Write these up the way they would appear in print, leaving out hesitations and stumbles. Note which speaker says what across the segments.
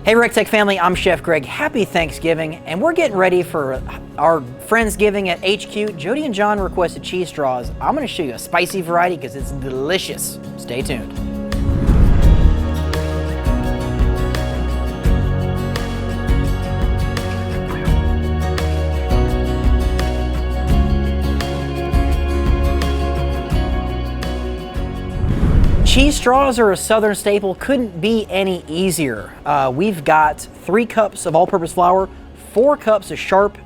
Speaker 1: Hey recteq family, I'm Chef Greg. Happy Thanksgiving, and we're getting ready for our Friendsgiving at HQ. Jody and John requested cheese straws. I'm gonna show you a spicy variety because it's delicious. Stay tuned. Cheese straws are a southern staple, couldn't be any easier. We've got 3 cups of all-purpose flour, 4 cups of sharp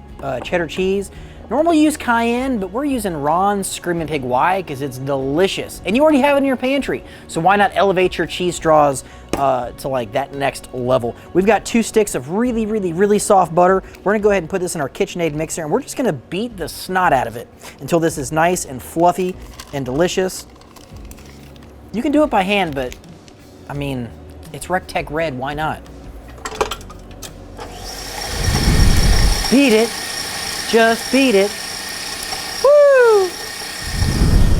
Speaker 1: cheddar cheese. Normally use cayenne, but we're using Ron's Screaming Pig. Why? Because it's delicious. And you already have it in your pantry. So why not elevate your cheese straws to like that next level? We've got 2 sticks of really soft butter. We're gonna go ahead and put this in our KitchenAid mixer, and we're just gonna beat the snot out of it until this is nice and fluffy and delicious. You can do it by hand, but I mean, it's recteq red, why not? Beat it, just beat it. Woo!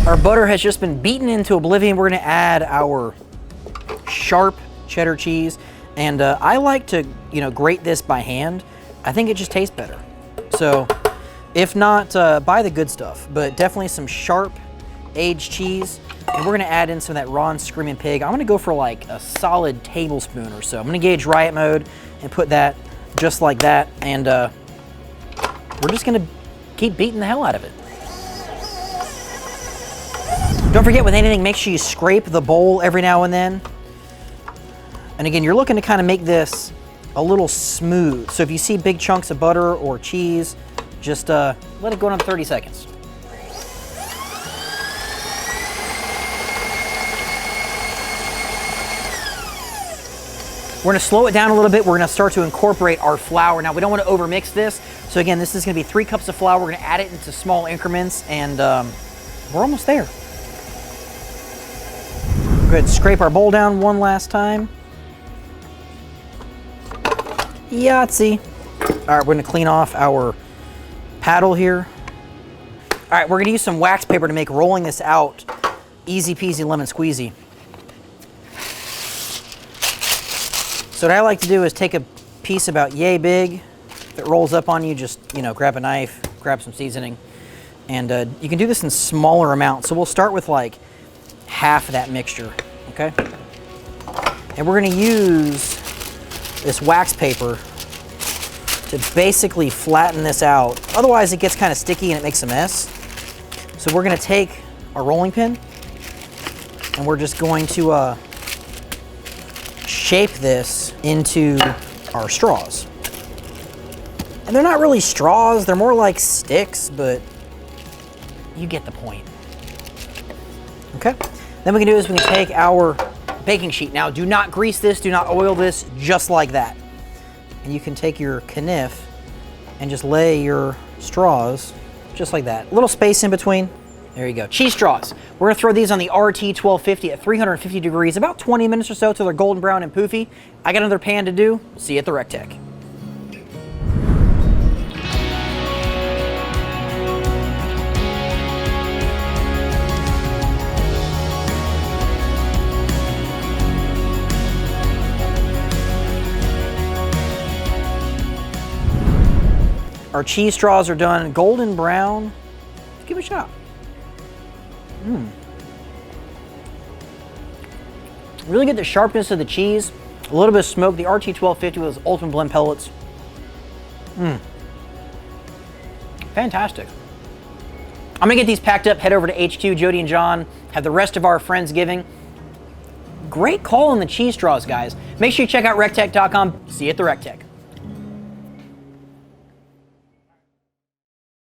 Speaker 1: Our butter has just been beaten into oblivion. We're gonna add our sharp cheddar cheese. And I like to, grate this by hand. I think it just tastes better. So if not, buy the good stuff, but definitely some sharp aged cheese. And we're gonna add in some of that Ron's Screaming Pig. I'm gonna go for like a solid tablespoon or so. I'm gonna gauge riot mode and put that just like that. And we're just gonna keep beating the hell out of it. Don't forget, with anything, make sure you scrape the bowl every now and then. And again, you're looking to kind of make this a little smooth. So if you see big chunks of butter or cheese, just let it go on 30 seconds. We're gonna slow it down a little bit. We're gonna start to incorporate our flour. Now, we don't wanna overmix this. So again, this is gonna be 3 cups of flour. We're gonna add it into small increments, and we're almost there. Go ahead and scrape our bowl down one last time. Yahtzee. All right, we're gonna clean off our paddle here. All right, we're gonna use some wax paper to make rolling this out easy peasy lemon squeezy. So what I like to do is take a piece about yay big. If it rolls up on you, just grab a knife, grab some seasoning. And you can do this in smaller amounts. So we'll start with like half of that mixture, okay? And we're gonna use this wax paper to basically flatten this out. Otherwise it gets kind of sticky and it makes a mess. So we're gonna take our rolling pin and we're just going to shape this into our straws. And they're not really straws, they're more like sticks, but you get the point. Okay, then we can do is we can take our baking sheet. Now, do not grease this, do not oil this, just like that. And you can take your kniff and just lay your straws just like that. A little space in between. There you go. Cheese straws. We're gonna throw these on the RT 1250 at 350 degrees, about 20 minutes or so till they're golden brown and poofy. I got another pan to do. See you at the recteq. Our cheese straws are done golden brown. Let's give it a shot. Really get the sharpness of the cheese, a little bit of smoke. The RT 1250 was Ultimate Blend pellets. Fantastic. I'm gonna get these packed up, head over to HQ. Jody and John have the rest of our Friendsgiving. Great call on the cheese straws, guys. Make sure you check out recteq.com. See you at the recteq.